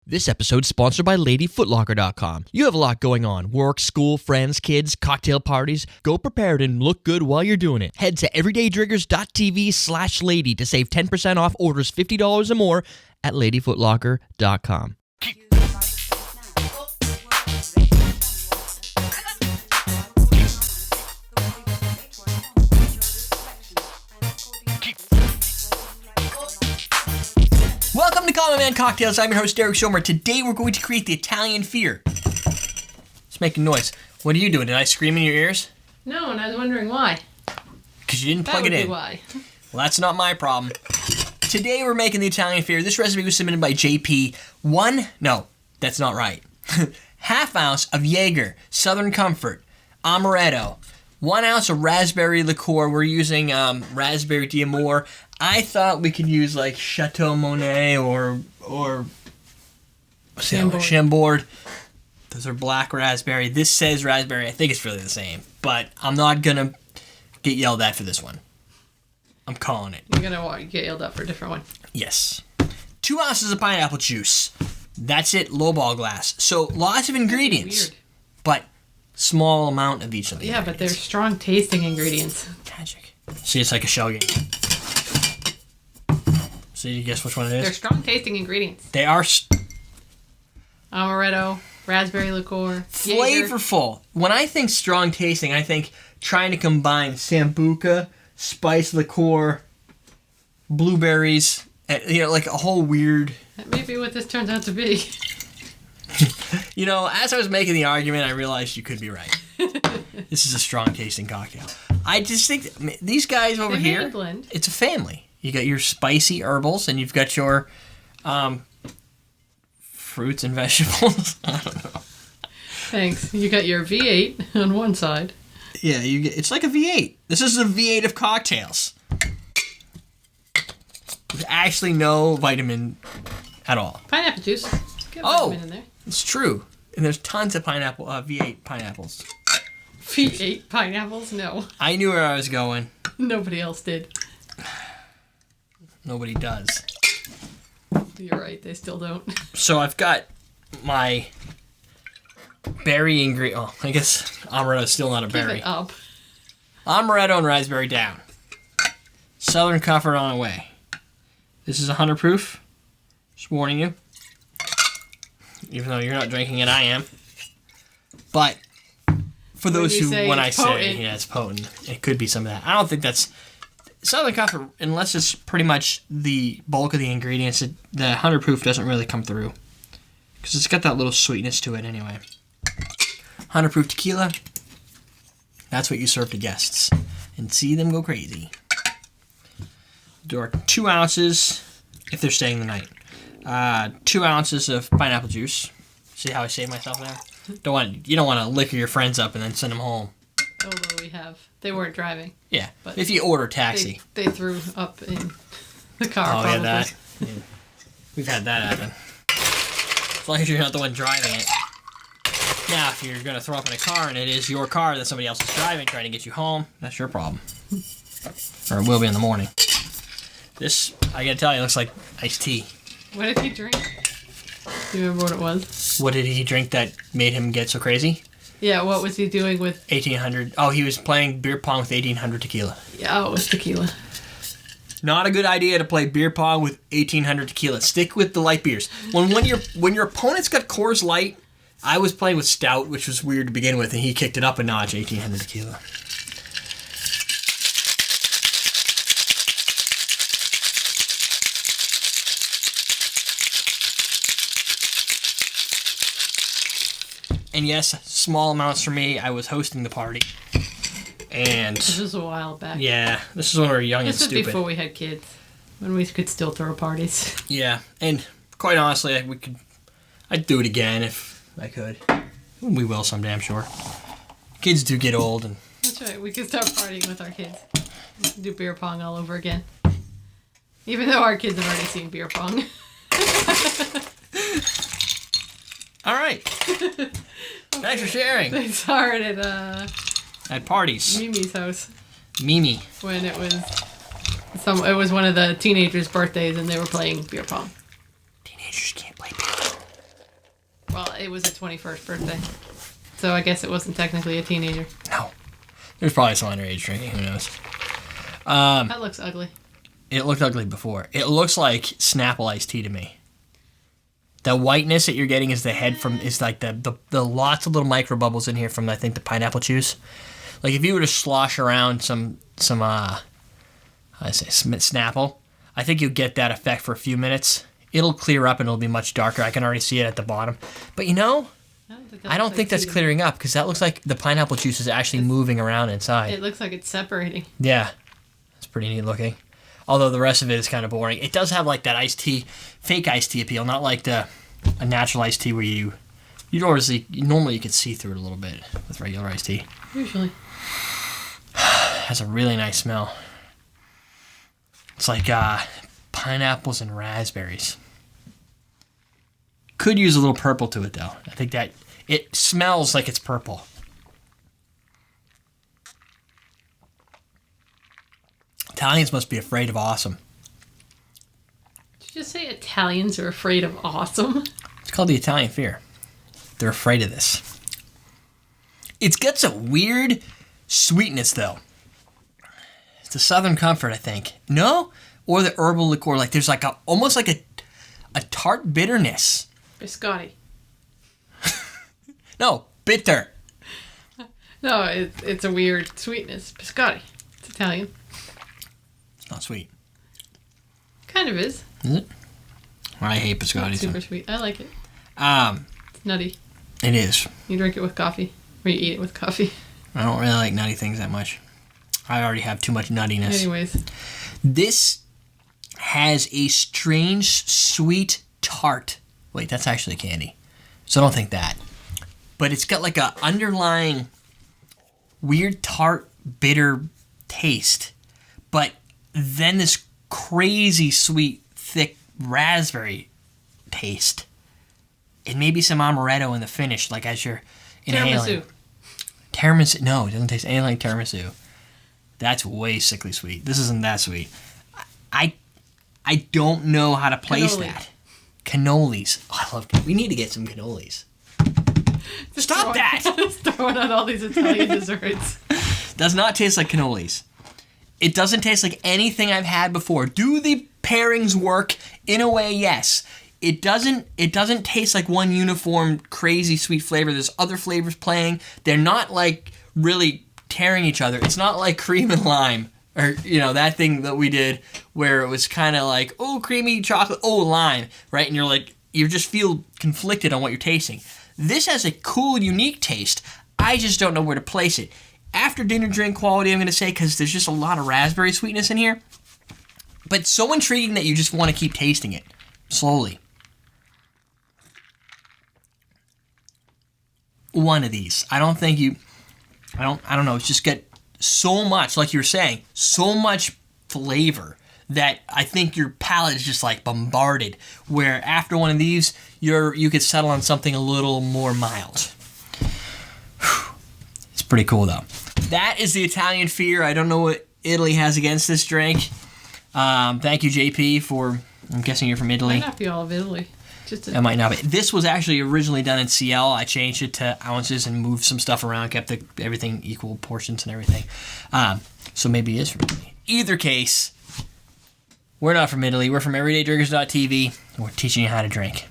This episode is sponsored by LadyFootlocker.com. You have a lot going on. Work, school, friends, kids, cocktail parties. Go prepared and look good while you're doing it. Head to everydaytriggers.tv/lady to save 10% off orders $50 or more at LadyFootlocker.com. Welcome to Common Man Cocktails. I'm your host, Derek Schomer. Today we're going to create the Italian Fear. It's making noise. What are you doing? Did I scream in your ears? No, and I was wondering why. Because you didn't plug it in. That would be why. Well, that's not my problem. Today we're making the Italian Fear. This recipe was submitted by JP. No, that's not right. Half ounce of Jaeger, Southern Comfort, Amaretto, 1 ounce of raspberry liqueur. We're using raspberry d'Amour. I thought we could use like Chateau Monet or Chambord. Those are black raspberry. This says raspberry. I think it's really the same. But I'm not going to get yelled at for this one. I'm calling it. You're going to get yelled at for a different one. Yes. 2 ounces of pineapple juice. That's it, lowball glass. So lots of ingredients. Weird. But small amount of each of the Yeah, but they're strong tasting ingredients. Magic. See, it's like a shell game. So you guess which one it is? They're strong tasting ingredients. They are Amaretto, raspberry liqueur, Jaeger. flavorful. When I think strong tasting, I think trying to combine Sambuca, spice liqueur, blueberries, and, like a whole weird... That may be what this turns out to be. As I was making the argument, I realized you could be right. This is a strong tasting cocktail. I just think these guys over here, a blend. It's a family. You got your spicy herbals, and you've got your fruits and vegetables. I don't know. Thanks. You got your V8 on one side. Yeah, it's like a V8. This is a V8 of cocktails. With actually no vitamin at all. Pineapple juice. Get vitamin in there. It's true. And there's tons of pineapple, V8 pineapples. V8 pineapples? No. I knew where I was going. Nobody else did. Nobody does. You're right, they still don't. So I've got my berry ingredient. Oh, I guess Amaretto's still not a berry. Give it up. Amaretto and raspberry down. Southern Comfort on the way. This is 100 proof. Just warning you. Even though you're not drinking it, I am. But for those who, when I say, it's potent, it could be some of that. I don't think that's... Southern Comfort, unless it's pretty much the bulk of the ingredients, the 100 proof doesn't really come through. Because it's got that little sweetness to it anyway. 100 proof tequila. That's what you serve to guests. And see them go crazy. Do our 2 ounces, if they're staying the night. 2 ounces of pineapple juice. See how I saved myself there? You don't want to liquor your friends up and then send them home. Although they weren't driving. Yeah, but if you order taxi. They threw up in the car. Oh, probably. yeah, that. Yeah. We've had that happen. As long as you're not the one driving it. Now, if you're going to throw up in a car and it is your car that somebody else is driving trying to get you home, that's your problem. Or it will be in the morning. This, I got to tell you, looks like iced tea. What did he drink? Do you remember what it was? What did he drink that made him get so crazy? Yeah, what was he doing with... 1800. Oh, he was playing beer pong with 1800 tequila. Yeah, it was tequila. Not a good idea to play beer pong with 1800 tequila. Stick with the light beers. When your opponent's got Coors Light, I was playing with Stout, which was weird to begin with, and he kicked it up a notch, 1800 tequila. And yes, small amounts for me. I was hosting the party. And this was a while back. Yeah, this is when we were young and stupid. This was before we had kids. When we could still throw parties. Yeah, and quite honestly, I'd do it again if I could. We will someday, I'm sure. Kids do get old. And that's right, we could start partying with our kids. Do beer pong all over again. Even though our kids have already seen beer pong. All right. Thanks for sharing. They saw it at parties. Mimi's house. Mimi. When it was one of the teenagers' birthdays and they were playing beer pong. Teenagers can't play beer pong. Well, it was a 21st birthday. So I guess it wasn't technically a teenager. No. There's probably some underage drinking. Who knows? That looks ugly. It looked ugly before. It looks like Snapple iced tea to me. The whiteness that you're getting is like the lots of little micro bubbles in here from, I think, the pineapple juice. Like if you were to slosh around some Snapple, I think you'll get that effect for a few minutes. It'll clear up and it'll be much darker. I can already see it at the bottom. But I don't think that's clearing up because that looks like the pineapple juice is actually moving around inside. It looks like it's separating. Yeah. It's pretty neat looking. Although the rest of it is kind of boring. It does have like that iced tea, fake iced tea appeal, not like a natural iced tea where normally you could see through it a little bit with regular iced tea. Usually. It has a really nice smell. It's like pineapples and raspberries. Could use a little purple to it though. I think that it smells like it's purple. Italians must be afraid of awesome. Did you just say Italians are afraid of awesome? It's called the Italian fear. They're afraid of this. It's got some weird sweetness though. It's the Southern Comfort, I think. No? Or the herbal liqueur. Like there's like almost like a tart bitterness. Biscotti. No, bitter. No, it's a weird sweetness. Biscotti. It's Italian. It's not sweet. Kind of is. Is it? I hate biscotti. It's super sweet. I like it. It's nutty. It is. You drink it with coffee. Or you eat it with coffee. I don't really like nutty things that much. I already have too much nuttiness. Anyways. This has a strange, sweet tart. Wait, that's actually candy. So I don't think that. But it's got like a underlying weird tart, bitter taste. But then this crazy sweet, thick raspberry taste. And maybe some amaretto in the finish, like as you're inhaling. Tiramisu. No, it doesn't taste anything like tiramisu. That's way sickly sweet. This isn't that sweet. I don't know how to place that. Cannolis. Oh, I love. We need to get some cannolis. Stop that! Just throwing out all these Italian desserts. Does not taste like cannolis. It doesn't taste like anything I've had before. Do the pairings work? In a way, yes. It doesn't taste like one uniform crazy sweet flavor. There's other flavors playing. They're not like really tearing each other. It's not like cream and lime. Or, that thing that we did where it was kind of like, oh, creamy chocolate, oh, lime, right? And you just feel conflicted on what you're tasting. This has a cool, unique taste. I just don't know where to place it. After dinner drink quality, I'm going to say, because there's just a lot of raspberry sweetness in here. But so intriguing that you just want to keep tasting it slowly. One of these. I don't know. It's just got so much, like you were saying, so much flavor that I think your palate is just like bombarded. Where after one of these, you could settle on something a little more mild. It's pretty cool though. That is the Italian fear. I don't know what Italy has against this drink. Thank you, JP, for. I'm guessing you're from Italy. Might not be all of Italy. It might not be. This was actually originally done in CL. I changed it to ounces and moved some stuff around, kept everything equal portions and everything. So maybe it is from Italy. Either case, we're not from Italy. We're from everydaydrinkers.tv, and we're teaching you how to drink.